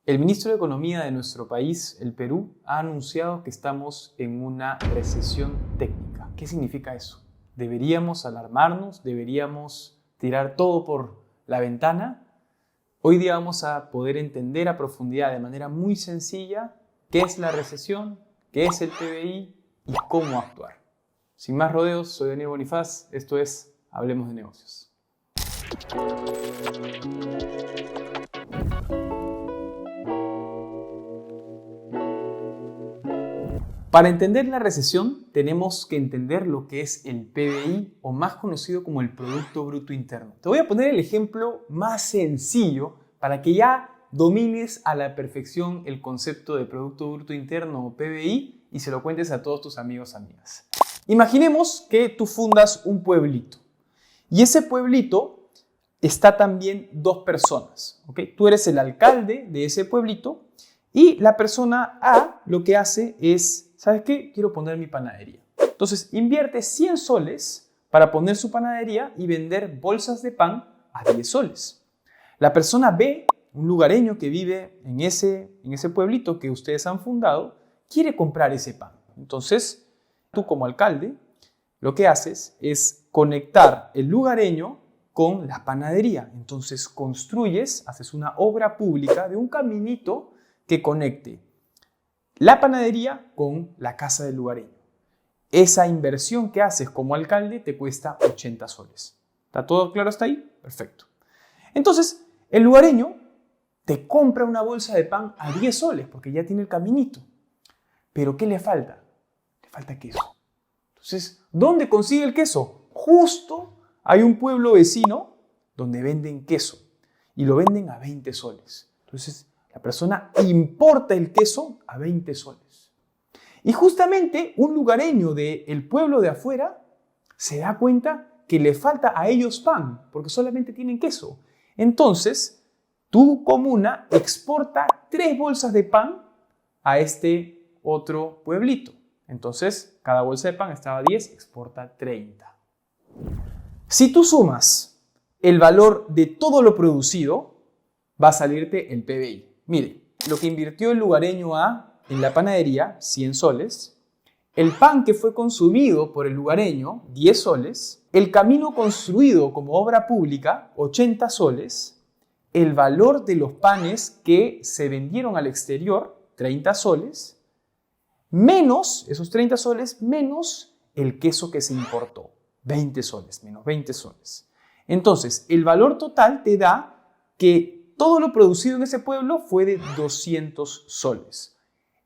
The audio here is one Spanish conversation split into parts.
El ministro de Economía de nuestro país, el Perú, ha anunciado que estamos en una recesión técnica. ¿Qué significa eso? ¿Deberíamos alarmarnos? ¿Deberíamos tirar todo por la ventana? Hoy día vamos a poder entender a profundidad, de manera muy sencilla, qué es la recesión, qué es el PBI y cómo actuar. Sin más rodeos, soy Daniel Bonifaz, esto es Hablemos de Negocios. Para entender la recesión, tenemos que entender lo que es el PBI, o más conocido como el Producto Bruto Interno. Te voy a poner el ejemplo más sencillo para que ya domines a la perfección el concepto de Producto Bruto Interno o PBI y se lo cuentes a todos tus amigos y amigas. Imaginemos que tú fundas un pueblito y ese pueblito está también dos personas, ¿ok? Tú eres el alcalde de ese pueblito y la persona A lo que hace es, ¿sabes qué? Quiero poner mi panadería. Entonces invierte 100 soles para poner su panadería y vender bolsas de pan a 10 soles. La persona B, un lugareño que vive en ese pueblito que ustedes han fundado, quiere comprar ese pan. Entonces, tú como alcalde, lo que haces es conectar el lugareño con la panadería. Entonces haces una obra pública de un caminito que conecte la panadería con la casa del lugareño. Esa inversión que haces como alcalde te cuesta 80 soles. ¿Está todo claro hasta ahí? Perfecto. Entonces, el lugareño te compra una bolsa de pan a 10 soles porque ya tiene el caminito. ¿Pero qué le falta? Le falta queso. Entonces, ¿dónde consigue el queso? Justo hay un pueblo vecino donde venden queso y lo venden a 20 soles. Entonces, la persona importa el queso a 20 soles. Y justamente un lugareño del pueblo de afuera se da cuenta que le falta a ellos pan porque solamente tienen queso. Entonces, tu comuna exporta 3 bolsas de pan a este otro pueblito. Entonces, cada bolsa de pan estaba a 10, exporta 30. Si tú sumas el valor de todo lo producido, va a salirte el PBI. Mire, lo que invirtió el lugareño A en la panadería, 100 soles, el pan que fue consumido por el lugareño, 10 soles, el camino construido como obra pública, 80 soles, el valor de los panes que se vendieron al exterior, 30 soles, menos esos 30 soles, menos el queso que se importó, 20 soles, menos 20 soles. Entonces, el valor total te da que todo lo producido en ese pueblo fue de 200 soles.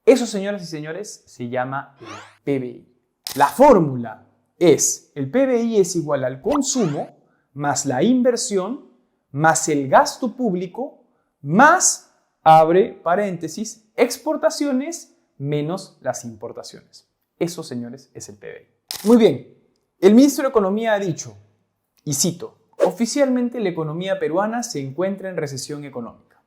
Eso, señoras y señores, se llama el PBI. La fórmula es, el PBI es igual al consumo más la inversión más el gasto público más, abre paréntesis, exportaciones menos las importaciones. Eso, señores, es el PBI. Muy bien, el ministro de Economía ha dicho, y cito, oficialmente la economía peruana se encuentra en recesión económica.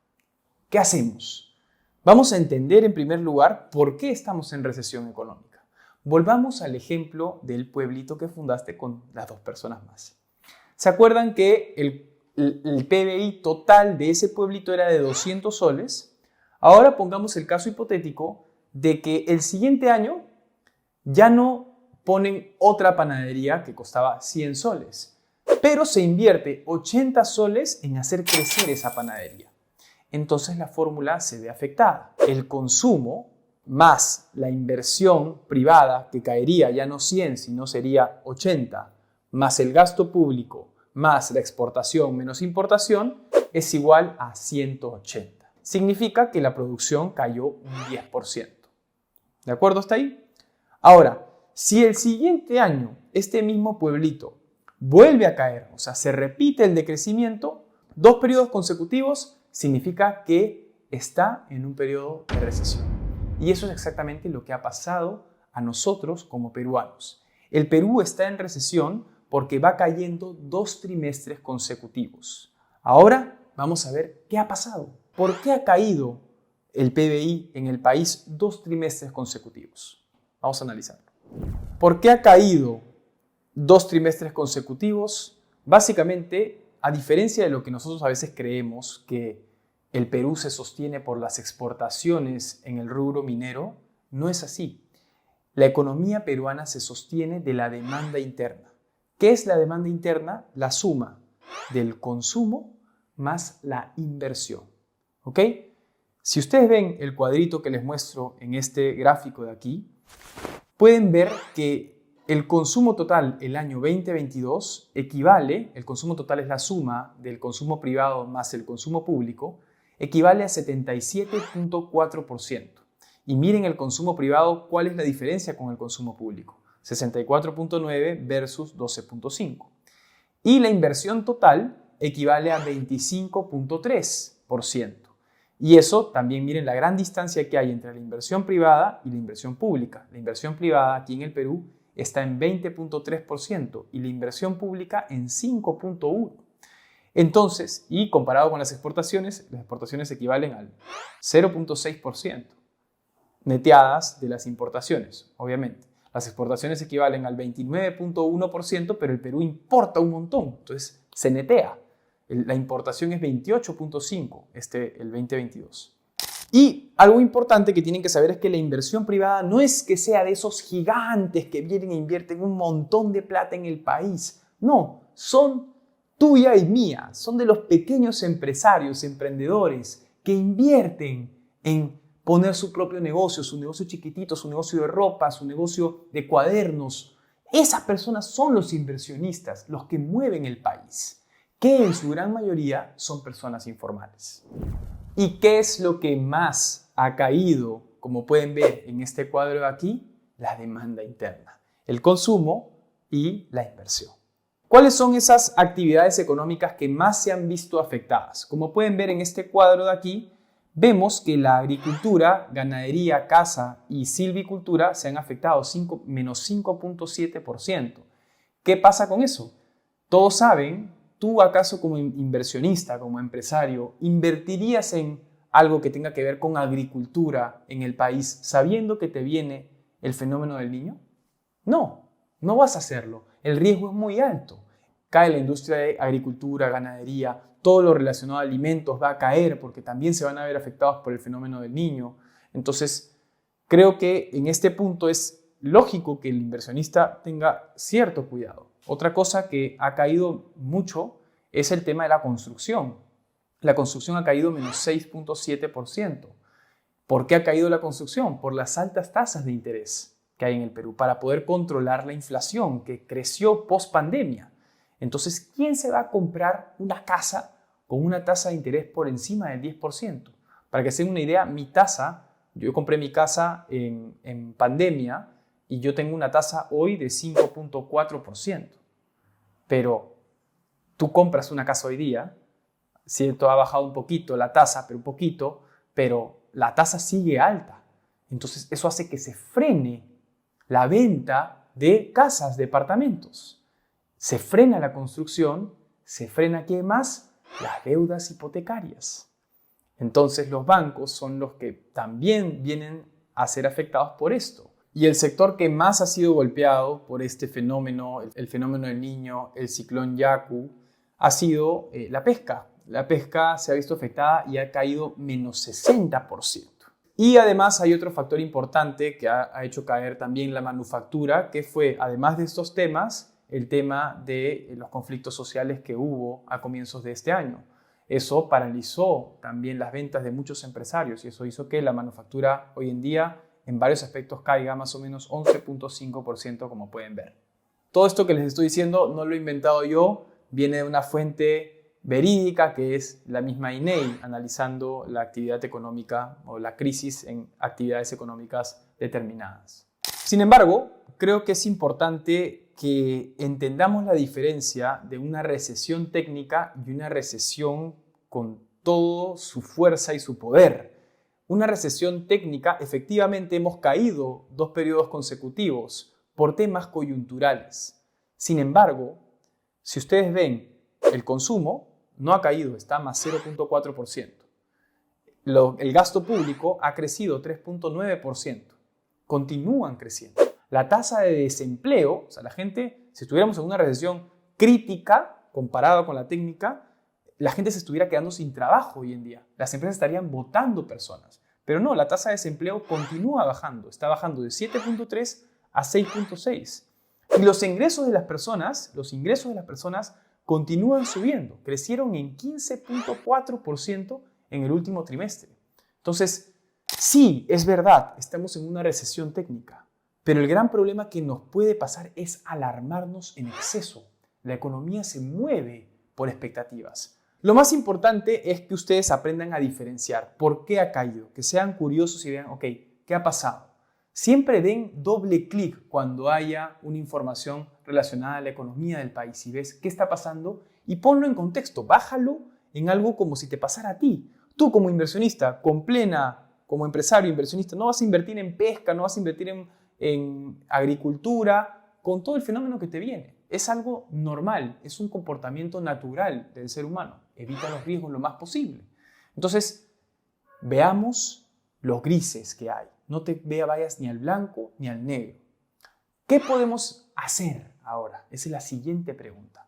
¿Qué hacemos? Vamos a entender en primer lugar por qué estamos en recesión económica. Volvamos al ejemplo del pueblito que fundaste con las dos personas más. ¿Se acuerdan que el PBI total de ese pueblito era de 200 soles? Ahora pongamos el caso hipotético de que el siguiente año ya no ponen otra panadería que costaba 100 soles. Pero se invierte 80 soles en hacer crecer esa panadería. Entonces la fórmula se ve afectada. El consumo más la inversión privada, que caería ya no 100, sino sería 80, más el gasto público, más la exportación menos importación, es igual a 180. Significa que la producción cayó un 10%. ¿De acuerdo hasta ahí? Ahora, si el siguiente año este mismo pueblito vuelve a caer, o sea, se repite el decrecimiento, 2 periodos consecutivos, significa que está en un periodo de recesión. Y eso es exactamente lo que ha pasado a nosotros como peruanos. El Perú está en recesión porque va cayendo 2 trimestres consecutivos. Ahora vamos a ver qué ha pasado. ¿Por qué ha caído el PBI en el país 2 trimestres consecutivos? Vamos a analizarlo. ¿Por qué ha caído 2 trimestres consecutivos? Básicamente, a diferencia de lo que nosotros a veces creemos que el Perú se sostiene por las exportaciones en el rubro minero, no es así. La economía peruana se sostiene de la demanda interna. ¿Qué es la demanda interna? La suma del consumo más la inversión. ¿Ok? Si ustedes ven el cuadrito que les muestro en este gráfico de aquí, pueden ver que el consumo total el año 2022 equivale, el consumo total es la suma del consumo privado más el consumo público, equivale a 77.4%. Y miren el consumo privado, ¿cuál es la diferencia con el consumo público? 64.9 versus 12.5. Y la inversión total equivale a 25.3%. Y eso también miren la gran distancia que hay entre la inversión privada y la inversión pública. La inversión privada aquí en el Perú está en 20.3% y la inversión pública en 5.1%. Entonces, y comparado con las exportaciones equivalen al 0.6%, neteadas de las importaciones, obviamente. Las exportaciones equivalen al 29.1%, pero el Perú importa un montón, entonces se netea. La importación es 28.5%, el 2022. Y algo importante que tienen que saber es que la inversión privada no es que sea de esos gigantes que vienen e invierten un montón de plata en el país. No, son tuya y mía, son de los pequeños empresarios, emprendedores que invierten en poner su propio negocio, su negocio chiquitito, su negocio de ropa, su negocio de cuadernos. Esas personas son los inversionistas, los que mueven el país, que en su gran mayoría son personas informales. ¿Y qué es lo que más ha caído, como pueden ver en este cuadro de aquí? La demanda interna, el consumo y la inversión. ¿Cuáles son esas actividades económicas que más se han visto afectadas? Como pueden ver en este cuadro de aquí, vemos que la agricultura, ganadería, caza y silvicultura se han afectado menos 5.7%. ¿Qué pasa con eso? Todos saben, ¿tú acaso como inversionista, como empresario, invertirías en algo que tenga que ver con agricultura en el país sabiendo que te viene el fenómeno del Niño? No, no vas a hacerlo. El riesgo es muy alto. Cae la industria de agricultura, ganadería, todo lo relacionado a alimentos va a caer porque también se van a ver afectados por el fenómeno del Niño. Entonces, creo que en este punto es lógico que el inversionista tenga cierto cuidado. Otra cosa que ha caído mucho es el tema de la construcción. La construcción ha caído menos 6.7%. ¿Por qué ha caído la construcción? Por las altas tasas de interés que hay en el Perú para poder controlar la inflación que creció post pandemia. Entonces, ¿quién se va a comprar una casa con una tasa de interés por encima del 10%? Para que se den una idea, yo compré mi casa en pandemia y yo tengo una tasa hoy de 5.4%. Pero tú compras una casa hoy día, cierto, ha bajado un poquito la tasa, pero un poquito, pero la tasa sigue alta. Entonces, eso hace que se frene la venta de casas, departamentos. Se frena la construcción, se frena, ¿qué más? Las deudas hipotecarias. Entonces los bancos son los que también vienen a ser afectados por esto. Y el sector que más ha sido golpeado por este fenómeno, el fenómeno del Niño, el ciclón Yaku, ha sido la pesca. La pesca se ha visto afectada y ha caído menos 60%. Y además hay otro factor importante que ha hecho caer también la manufactura, que fue, además de estos temas, el tema de los conflictos sociales que hubo a comienzos de este año. Eso paralizó también las ventas de muchos empresarios y eso hizo que la manufactura hoy en día en varios aspectos caiga más o menos 11.5%, como pueden ver. Todo esto que les estoy diciendo no lo he inventado yo, viene de una fuente verídica que es la misma INEI, analizando la actividad económica o la crisis en actividades económicas determinadas. Sin embargo, creo que es importante que entendamos la diferencia de una recesión técnica y una recesión con toda su fuerza y su poder. Una recesión técnica, efectivamente hemos caído 2 periodos consecutivos por temas coyunturales. Sin embargo, si ustedes ven, el consumo no ha caído, está más 0.4%. El gasto público ha crecido 3.9%. Continúan creciendo. La tasa de desempleo, o sea, la gente, si estuviéramos en una recesión crítica comparada con la técnica, la gente se estuviera quedando sin trabajo hoy en día. Las empresas estarían botando personas. Pero no, la tasa de desempleo continúa bajando. Está bajando de 7.3 a 6.6. Y los ingresos de las personas continúan subiendo. Crecieron en 15.4% en el último trimestre. Entonces, sí, es verdad, estamos en una recesión técnica. Pero el gran problema que nos puede pasar es alarmarnos en exceso. La economía se mueve por expectativas. Lo más importante es que ustedes aprendan a diferenciar por qué ha caído, que sean curiosos y vean, ok, ¿qué ha pasado? Siempre den doble clic cuando haya una información relacionada a la economía del país y ves qué está pasando y ponlo en contexto, bájalo en algo como si te pasara a ti. Tú como inversionista, como empresario inversionista, no vas a invertir en pesca, no vas a invertir en agricultura, con todo el fenómeno que te viene. Es algo normal, es un comportamiento natural del ser humano. Evita los riesgos lo más posible. Entonces, veamos los grises que hay. No te vayas ni al blanco ni al negro. ¿Qué podemos hacer ahora? Esa es la siguiente pregunta.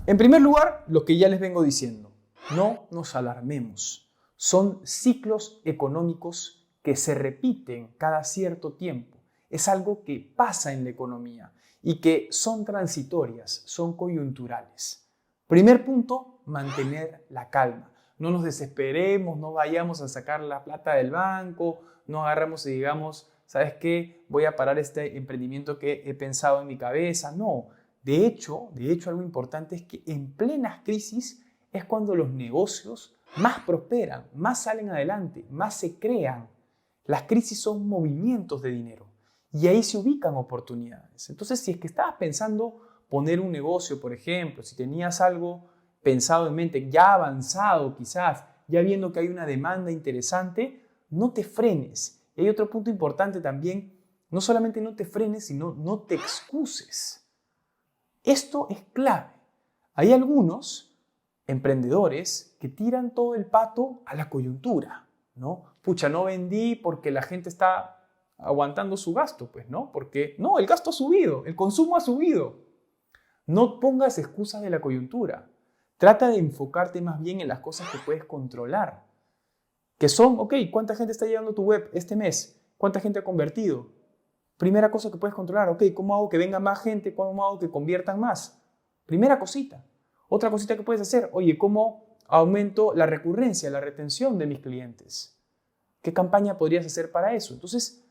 En primer lugar, lo que ya les vengo diciendo, no nos alarmemos. Son ciclos económicos que se repiten cada cierto tiempo. Es algo que pasa en la economía y que son transitorias, son coyunturales. Primer punto, mantener la calma. No nos desesperemos, no vayamos a sacar la plata del banco, no agarramos y digamos, ¿sabes qué? Voy a parar este emprendimiento que he pensado en mi cabeza. No, de hecho, algo importante es que en plenas crisis es cuando los negocios más prosperan, más salen adelante, más se crean. Las crisis son movimientos de dinero y ahí se ubican oportunidades. Entonces, si es que estabas pensando poner un negocio, por ejemplo, si tenías algo pensado en mente, ya avanzado quizás, ya viendo que hay una demanda interesante, no te frenes. Y hay otro punto importante también, no solamente no te frenes, sino no te excuses. Esto es clave. Hay algunos emprendedores que tiran todo el pato a la coyuntura, ¿no? Pucha, no vendí porque la gente está aguantando su gasto, pues, ¿no? Porque, no, el gasto ha subido, el consumo ha subido. No pongas excusas de la coyuntura. Trata de enfocarte más bien en las cosas que puedes controlar. Que son, ok, ¿cuánta gente está llegando a tu web este mes? ¿Cuánta gente ha convertido? Primera cosa que puedes controlar, ok, ¿cómo hago que venga más gente? ¿Cómo hago que conviertan más? Primera cosita. Otra cosita que puedes hacer, oye, ¿cómo aumento la recurrencia, la retención de mis clientes? ¿Qué campaña podrías hacer para eso? Entonces,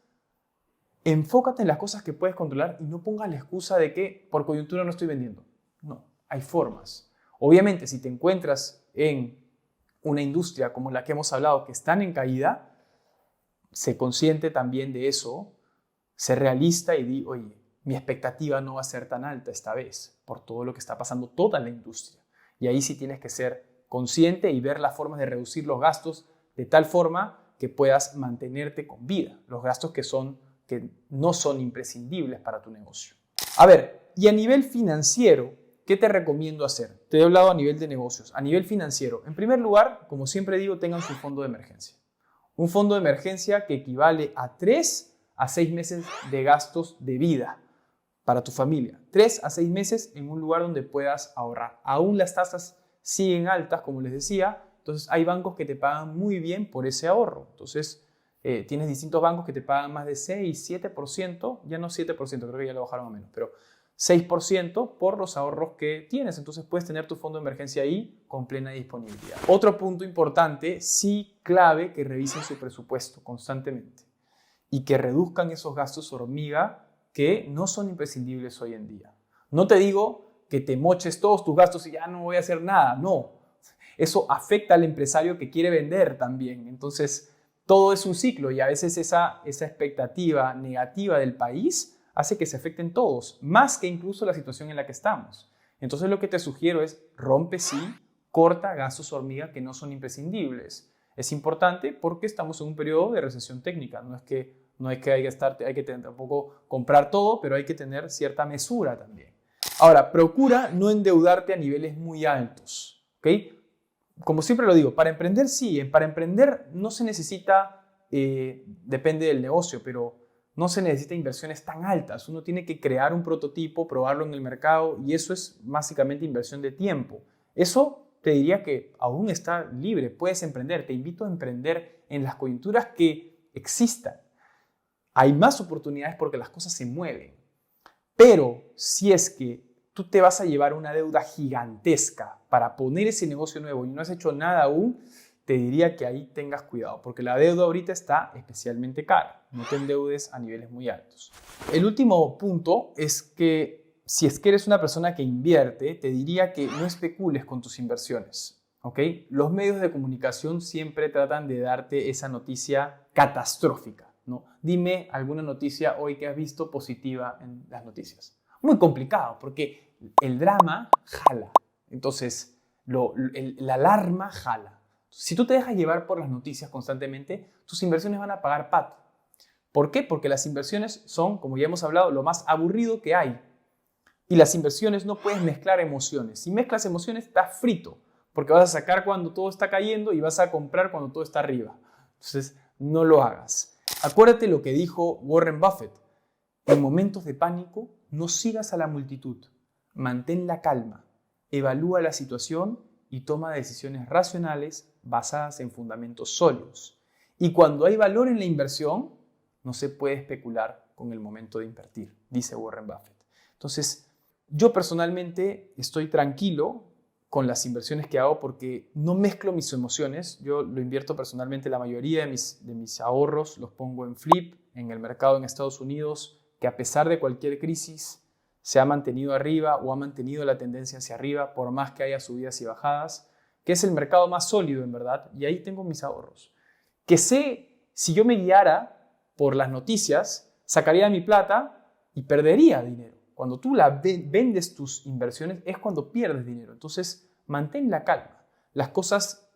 enfócate en las cosas que puedes controlar y no pongas la excusa de que por coyuntura no estoy vendiendo. No, hay formas. Obviamente, si te encuentras en una industria como la que hemos hablado que están en caída, sé consciente también de eso, sé realista y di, oye, mi expectativa no va a ser tan alta esta vez por todo lo que está pasando toda la industria. Y ahí sí tienes que ser consciente y ver las formas de reducir los gastos de tal forma que puedas mantenerte con vida, los gastos que no son imprescindibles para tu negocio. A ver, y a nivel financiero, ¿qué te recomiendo hacer? Te he hablado a nivel de negocios. A nivel financiero, en primer lugar, como siempre digo, tengan su fondo de emergencia. Un fondo de emergencia que equivale a 3 a 6 meses de gastos de vida para tu familia. 3 a 6 meses en un lugar donde puedas ahorrar. Aún las tasas siguen altas, como les decía, entonces hay bancos que te pagan muy bien por ese ahorro. Entonces, tienes distintos bancos que te pagan más de 6, 7%, ya no 7%, creo que ya lo bajaron a menos, pero 6% por los ahorros que tienes. Entonces puedes tener tu fondo de emergencia ahí con plena disponibilidad. Otro punto importante, sí clave, que revisen su presupuesto constantemente y que reduzcan esos gastos hormiga que no son imprescindibles hoy en día. No te digo que te moches todos tus gastos y ya no voy a hacer nada, no. Eso afecta al empresario que quiere vender también. Entonces, todo es un ciclo y a veces esa expectativa negativa del país hace que se afecten todos, más que incluso la situación en la que estamos. Entonces lo que te sugiero es rompe sí, corta gastos hormiga que no son imprescindibles. Es importante porque estamos en un periodo de recesión técnica. No es que hay que tampoco comprar todo, pero hay que tener cierta mesura también. Ahora, procura no endeudarte a niveles muy altos, ¿ok? Como siempre lo digo, para emprender sí, para emprender no se necesita, depende del negocio, pero no se necesita inversiones tan altas. Uno tiene que crear un prototipo, probarlo en el mercado y eso es básicamente inversión de tiempo. Eso te diría que aún está libre, puedes emprender. Te invito a emprender en las coyunturas que existan. Hay más oportunidades porque las cosas se mueven. Pero si es que tú te vas a llevar una deuda gigantesca para poner ese negocio nuevo y no has hecho nada aún, te diría que ahí tengas cuidado, porque la deuda ahorita está especialmente cara. No te endeudes a niveles muy altos. El último punto es que si es que eres una persona que invierte, te diría que no especules con tus inversiones. ¿Ok? Los medios de comunicación siempre tratan de darte esa noticia catastrófica, ¿no? Dime alguna noticia hoy que has visto positiva en las noticias. Muy complicado, porque el drama jala. Entonces, la alarma jala. Si tú te dejas llevar por las noticias constantemente, tus inversiones van a pagar pato. ¿Por qué? Porque las inversiones son, como ya hemos hablado, lo más aburrido que hay. Y las inversiones no puedes mezclar emociones. Si mezclas emociones, estás frito, porque vas a sacar cuando todo está cayendo y vas a comprar cuando todo está arriba. Entonces, no lo hagas. Acuérdate lo que dijo Warren Buffett. En momentos de pánico, no sigas a la multitud. Mantén la calma, evalúa la situación y toma decisiones racionales basadas en fundamentos sólidos. Y cuando hay valor en la inversión, no se puede especular con el momento de invertir, dice Warren Buffett. Entonces, yo personalmente estoy tranquilo con las inversiones que hago porque no mezclo mis emociones. Yo lo invierto personalmente, la mayoría de mis ahorros los pongo en Flip, en el mercado en Estados Unidos, que a pesar de cualquier crisis se ha mantenido arriba o ha mantenido la tendencia hacia arriba, por más que haya subidas y bajadas, que es el mercado más sólido en verdad, y ahí tengo mis ahorros. Que sé, si yo me guiara por las noticias, sacaría mi plata y perdería dinero. Cuando tú vendes tus inversiones es cuando pierdes dinero. Entonces, mantén la calma. Las cosas,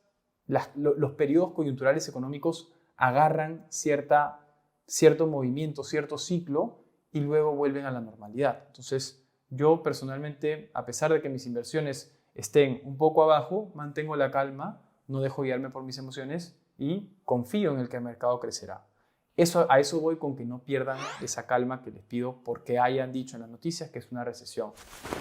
los periodos coyunturales económicos agarran cierto movimiento, cierto ciclo y luego vuelven a la normalidad. Entonces, yo personalmente, a pesar de que mis inversiones estén un poco abajo, mantengo la calma, no dejo guiarme por mis emociones y confío en el que el mercado crecerá. A eso voy con que no pierdan esa calma que les pido porque hayan dicho en las noticias que es una recesión.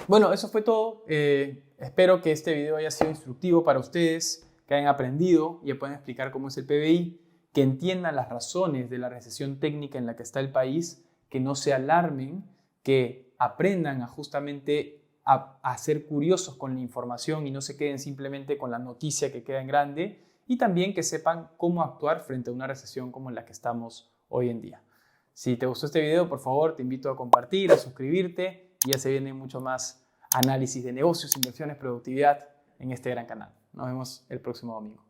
Bueno, eso fue todo. Espero que este video haya sido instructivo para ustedes, que hayan aprendido y puedan explicar cómo es el PBI, que entiendan las razones de la recesión técnica en la que está el país, que no se alarmen, que aprendan justamente a ser curiosos con la información y no se queden simplemente con la noticia que queda en grande, y también que sepan cómo actuar frente a una recesión como en la que estamos hoy en día. Si te gustó este video, por favor, te invito a compartir, a suscribirte, y ya se viene mucho más análisis de negocios, inversiones, productividad en este gran canal. Nos vemos el próximo domingo.